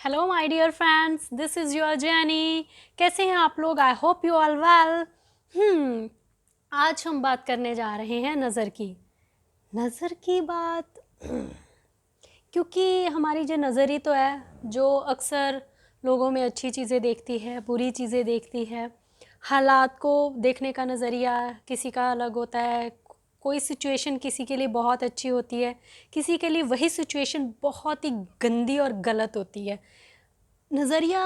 Hello my dear friends, this is your Jenny. कैसे हैं आप लोग? I hope you all well. आज हम बात करने जा रहे हैं नज़र की बात। क्योंकि हमारी जो नज़र ही तो है जो अक्सर लोगों में अच्छी चीज़ें देखती है, बुरी चीज़ें देखती है। हालात को देखने का नज़रिया किसी का अलग होता है। कोई सिचुएशन किसी के लिए बहुत अच्छी होती है, किसी के लिए वही सिचुएशन बहुत ही गंदी और गलत होती है। नज़रिया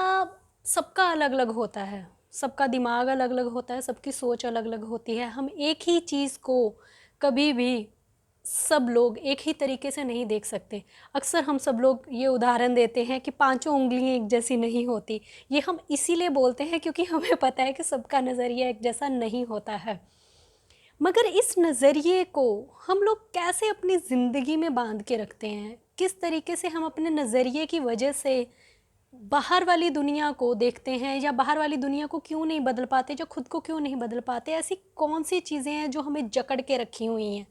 सबका अलग अलग होता है, सबका दिमाग अलग अलग होता है, सबकी सोच अलग अलग होती है। हम एक ही चीज़ को कभी भी सब लोग एक ही तरीके से नहीं देख सकते। अक्सर हम सब लोग ये उदाहरण देते हैं कि पांचों उंगलियां एक जैसी नहीं होती। ये हम इसीलिए बोलते हैं क्योंकि हमें पता है कि सबका नज़रिया एक जैसा नहीं होता है। मगर इस नज़रिए को हम लोग कैसे अपनी ज़िंदगी में बांध के रखते हैं, किस तरीके से हम अपने नज़रिए की वजह से बाहर वाली दुनिया को देखते हैं, या बाहर वाली दुनिया को क्यों नहीं बदल पाते, जो खुद को क्यों नहीं बदल पाते। ऐसी कौन सी चीज़ें हैं जो हमें जकड़ के रखी हुई हैं।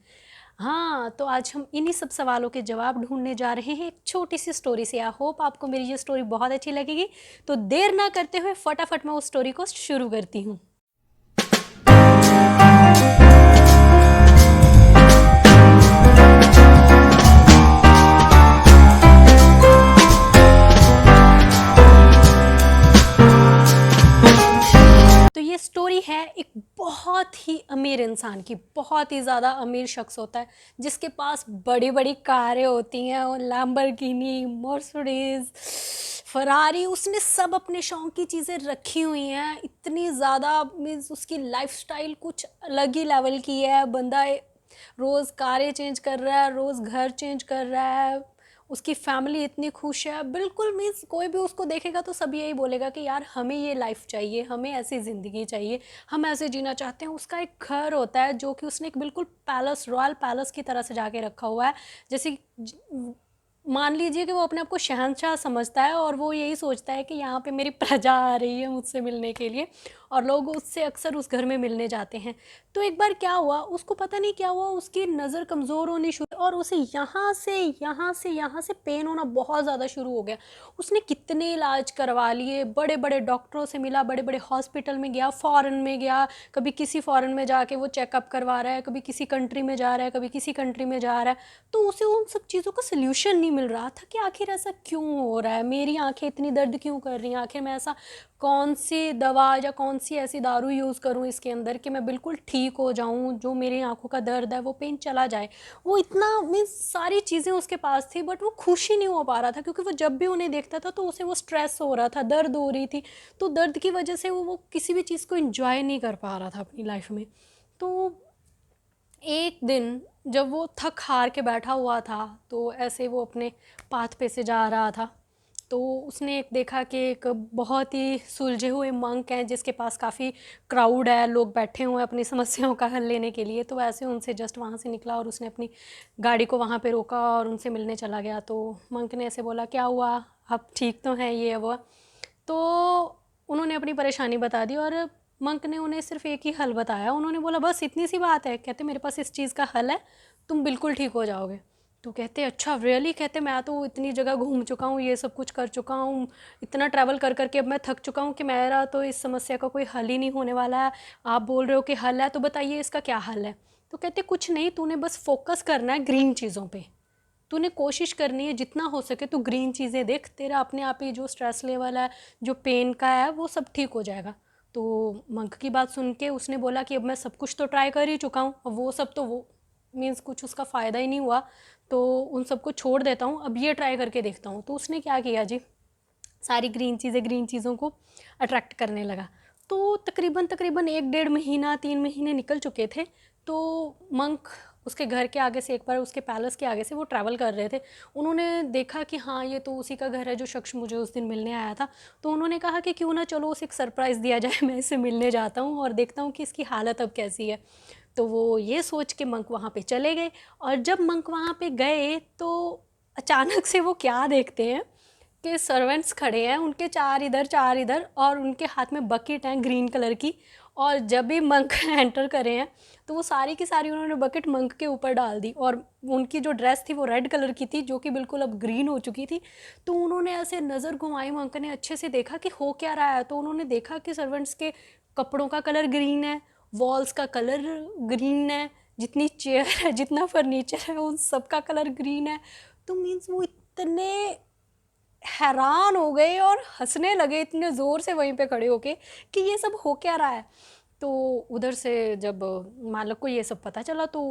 हाँ, तो आज हम इन्हीं सब सवालों के जवाब ढूंढने जा रहे हैं एक छोटी सी स्टोरी से। आई होप आपको मेरी ये स्टोरी बहुत अच्छी लगेगी। तो देर ना करते हुए फटाफट मैं उस स्टोरी को शुरू करती हूँ। तो ये स्टोरी है एक बहुत ही अमीर इंसान की। बहुत ही ज़्यादा अमीर शख्स होता है जिसके पास बड़ी बड़ी कारें होती हैं, और लैम्बोर्गिनी, मर्सिडीज, फरारी, उसने सब अपने शौक की चीज़ें रखी हुई हैं। इतनी ज़्यादा मीन्स उसकी लाइफस्टाइल कुछ अलग ही लेवल की है। बंदा रोज़ कारें चेंज कर रहा है, रोज़ घर चेंज कर रहा है। उसकी फैमिली इतनी खुश है, बिल्कुल मीन्स कोई भी उसको देखेगा तो सब यही बोलेगा कि यार हमें ये लाइफ चाहिए, हमें ऐसी ज़िंदगी चाहिए, हम ऐसे जीना चाहते हैं। उसका एक घर होता है जो कि उसने एक बिल्कुल पैलेस, रॉयल पैलेस की तरह सजा के रखा हुआ है। जैसे मान लीजिए कि वो अपने आप को शहंशाह समझता है, और वो यही सोचता है कि यहाँ पे मेरी प्रजा आ रही है मुझसे मिलने के लिए, और लोग उससे अक्सर उस घर में मिलने जाते हैं। तो एक बार क्या हुआ, उसको पता नहीं क्या हुआ, उसकी नज़र कमज़ोर होनी शुरू, और उसे यहाँ से पेन होना बहुत ज़्यादा शुरू हो गया। उसने कितने इलाज करवा लिए, बड़े बड़े डॉक्टरों से मिला, बड़े बड़े हॉस्पिटल में गया, फ़ॉरेन में गया। कभी किसी फ़ॉरेन में जाके वो चेकअप करवा रहा है, कभी किसी कंट्री में जा रहा है, कभी किसी कंट्री में जा रहा है। तो उसे उन सब चीज़ों का सोल्यूशन नहीं मिल रहा था कि आखिर ऐसा क्यों हो रहा है, मेरी आंखें इतनी दर्द क्यों कर रही हैं, आखिर मैं ऐसा कौन सी दवा या कौन सी ऐसी दारू यूज़ करूं इसके अंदर कि मैं बिल्कुल ठीक हो जाऊं, जो मेरी आंखों का दर्द है वो पेन चला जाए। वो इतना मीन्स सारी चीज़ें उसके पास थी, बट वो खुश ही नहीं हो पा रहा था, क्योंकि वो जब भी उन्हें देखता था तो उसे वो स्ट्रेस हो रहा था, दर्द हो रही थी। तो दर्द की वजह से वो किसी भी चीज़ को इंजॉय नहीं कर पा रहा था अपनी लाइफ में। तो एक दिन जब वो थक हार के बैठा हुआ था, तो ऐसे वो अपने पाथ पे से जा रहा था, तो उसने एक देखा कि एक बहुत ही सुलझे हुए मंक हैं जिसके पास काफ़ी क्राउड है, लोग बैठे हुए हैं अपनी समस्याओं का हल लेने के लिए। तो ऐसे उनसे जस्ट वहाँ से निकला और उसने अपनी गाड़ी को वहाँ पे रोका और उनसे मिलने चला गया। तो मंक ने ऐसे बोला, क्या हुआ, आप ठीक तो हैं, ये वो। तो उन्होंने अपनी परेशानी बता दी, और मंक ने उन्हें सिर्फ एक ही हल बताया। उन्होंने बोला, बस इतनी सी बात है। कहते, मेरे पास इस चीज़ का हल है, तुम बिल्कुल ठीक हो जाओगे। तो कहते, अच्छा रियली? कहते, मैं तो इतनी जगह घूम चुका हूँ, ये सब कुछ कर चुका हूँ, इतना ट्रैवल कर करके अब मैं थक चुका हूँ कि मेरा तो इस समस्या का कोई हल ही नहीं होने वाला है। आप बोल रहे हो कि हल है, तो बताइए इसका क्या हल है। तो कहते, कुछ नहीं, तूने बस फोकस करना है ग्रीन चीज़ों पे। तूने कोशिश करनी है जितना हो सके तो ग्रीन चीज़ें देख, तेरा अपने आप ही जो स्ट्रेस लेवल है, जो पेन का है, वो सब ठीक हो जाएगा। तो मंक की बात सुन के उसने बोला कि अब मैं सब कुछ तो ट्राई कर ही चुका हूँ, अब वो सब तो वो मीन्स कुछ उसका फ़ायदा ही नहीं हुआ, तो उन सबको छोड़ देता हूँ, अब ये ट्राई करके देखता हूँ। तो उसने क्या किया जी, सारी ग्रीन चीज़ों को अट्रैक्ट करने लगा। तो तकरीबन तकरीबन 1 डेढ़ महीना 3 महीने निकल चुके थे। तो मंक उसके घर के आगे से, एक बार उसके पैलेस के आगे से वो ट्रैवल कर रहे थे। उन्होंने देखा कि हाँ, ये तो उसी का घर है जो शख्स मुझे उस दिन मिलने आया था। तो उन्होंने कहा कि क्यों ना चलो उसे एक सरप्राइज़ दिया जाए, मैं इससे मिलने जाता हूँ और देखता हूँ कि इसकी हालत अब कैसी है। तो वो ये सोच के मंक वहाँ पे चले गए, और जब मंक वहाँ पे गए तो अचानक से वो क्या देखते हैं उसके सर्वेंट्स खड़े हैं, उनके चार इधर और उनके हाथ में बकेट है ग्रीन कलर की। और जब भी मंक एंटर करे हैं तो वो सारी की सारी उन्होंने बकेट मंक के ऊपर डाल दी। और उनकी जो ड्रेस थी वो रेड कलर की थी, जो कि बिल्कुल अब ग्रीन हो चुकी थी। तो उन्होंने ऐसे नज़र घुमाई, मंक ने अच्छे से देखा कि हो क्या रहा है। तो उन्होंने देखा कि सर्वेंट्स के कपड़ों का कलर ग्रीन है, वॉल्स का कलर ग्रीन है, जितनी चेयर है, जितना फर्नीचर है, उन सब का कलर ग्रीन है। तो मीन्स वो इतने हैरान हो गए और हंसने लगे इतने ज़ोर से वहीं पे खड़े होके कि ये सब हो क्या रहा है। तो उधर से जब मालिक को ये सब पता चला तो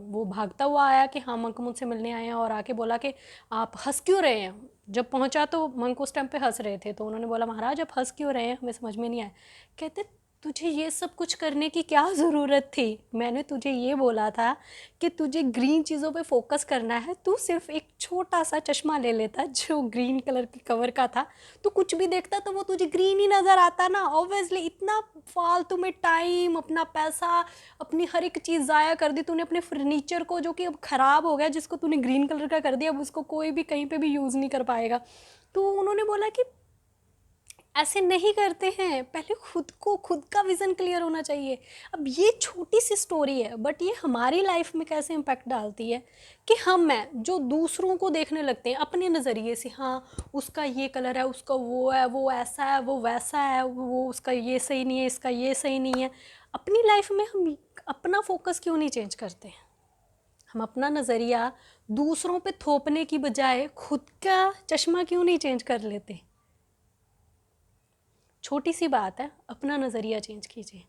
वो भागता हुआ आया कि हाँ मंक मुझसे मिलने आए हैं, और आके बोला कि आप हंस क्यों रहे हैं। जब पहुंचा तो मंक उस टाइम पे हंस रहे थे। तो उन्होंने बोला महाराज आप हंस क्यों रहे हैं, हमें समझ में नहीं आया। कहते तुझे ये सब कुछ करने की क्या ज़रूरत थी, मैंने तुझे ये बोला था कि तुझे ग्रीन चीज़ों पे फोकस करना है, तू सिर्फ एक छोटा सा चश्मा ले लेता जो ग्रीन कलर की कवर का था, तो कुछ भी देखता तो वो तुझे ग्रीन ही नज़र आता ना। ऑब्वियसली इतना फालतू में टाइम, अपना पैसा, अपनी हर एक चीज़ ज़ाया कर दी तूने अपने फर्नीचर को, जो कि अब ख़राब हो गया, जिसको तूने ग्रीन कलर का कर दिया, अब उसको कोई भी कहीं पे भी यूज़ नहीं कर पाएगा। तो उन्होंने बोला कि ऐसे नहीं करते हैं, पहले खुद का विज़न क्लियर होना चाहिए। अब ये छोटी सी स्टोरी है बट ये हमारी लाइफ में कैसे इम्पैक्ट डालती है कि हम हैं जो दूसरों को देखने लगते हैं अपने नज़रिए से। हाँ उसका ये कलर है, उसका वो है, वो ऐसा है, वो वैसा है, वो उसका ये सही नहीं है, इसका ये सही नहीं है। अपनी लाइफ में हम अपना फोकस क्यों नहीं चेंज करते हैं? हम अपना नज़रिया दूसरों पे थोपने की बजाय खुद का चश्मा क्यों नहीं चेंज कर लेते? छोटी सी बात है, अपना नज़रिया चेंज कीजिए।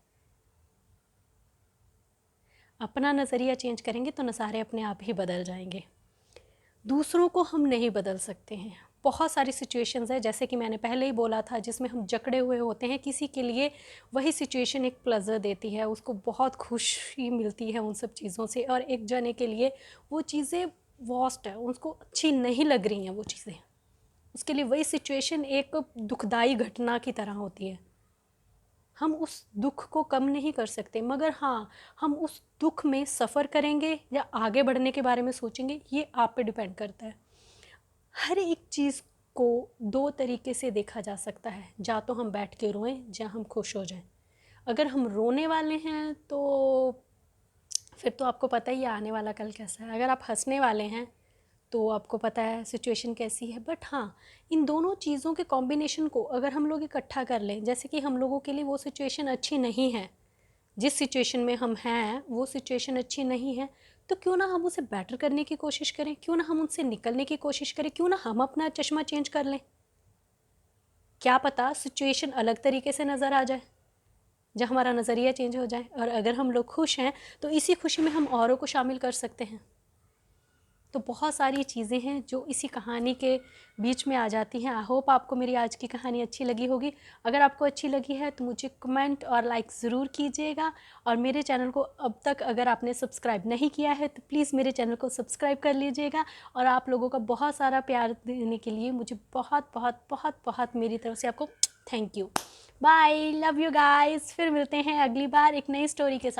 अपना नज़रिया चेंज करेंगे तो नज़ारे अपने आप ही बदल जाएंगे। दूसरों को हम नहीं बदल सकते हैं। बहुत सारी सिचुएशंस है, जैसे कि मैंने पहले ही बोला था, जिसमें हम जकड़े हुए होते हैं। किसी के लिए वही सिचुएशन एक प्लेजर देती है, उसको बहुत खुशी मिलती है उन सब चीज़ों से, और एक जने के लिए वो चीज़ें वर्स्ट है, उसको अच्छी नहीं लग रही हैं वो चीज़ें। उसके लिए वही सिचुएशन एक दुखदाई घटना की तरह होती है। हम उस दुख को कम नहीं कर सकते, मगर हाँ हम उस दुख में सफ़र करेंगे या आगे बढ़ने के बारे में सोचेंगे, ये आप पे डिपेंड करता है। हर एक चीज़ को दो तरीके से देखा जा सकता है, या तो हम बैठ के रोएं या हम खुश हो जाएं। अगर हम रोने वाले हैं तो फिर तो आपको पता ही है आने वाला कल कैसा है। अगर आप हंसने वाले हैं तो आपको पता है सिचुएशन कैसी है। बट हाँ, इन दोनों चीज़ों के कॉम्बिनेशन को अगर हम लोग इकट्ठा कर लें, जैसे कि हम लोगों के लिए वो सिचुएशन अच्छी नहीं है, जिस सिचुएशन में हम हैं वो सिचुएशन अच्छी नहीं है, तो क्यों ना हम उसे बेटर करने की कोशिश करें, क्यों ना हम उनसे निकलने की कोशिश करें, क्यों ना हम अपना चश्मा चेंज कर लें। क्या पता सिचुएशन अलग तरीके से नज़र आ जाए, जब हमारा नज़रिया चेंज हो जाए। और अगर हम लोग खुश हैं तो इसी खुशी में हम औरों को शामिल कर सकते हैं। तो बहुत सारी चीज़ें हैं जो इसी कहानी के बीच में आ जाती हैं। आई होप आपको मेरी आज की कहानी अच्छी लगी होगी। अगर आपको अच्छी लगी है तो मुझे कमेंट और लाइक ज़रूर कीजिएगा। और मेरे चैनल को अब तक अगर आपने सब्सक्राइब नहीं किया है तो प्लीज़ मेरे चैनल को सब्सक्राइब कर लीजिएगा। और आप लोगों का बहुत सारा प्यार देने के लिए मुझे बहुत बहुत बहुत बहुत मेरी तरफ से आपको thank you. Bye, love you guys. फिर मिलते हैं अगली बार एक नई स्टोरी के साथ।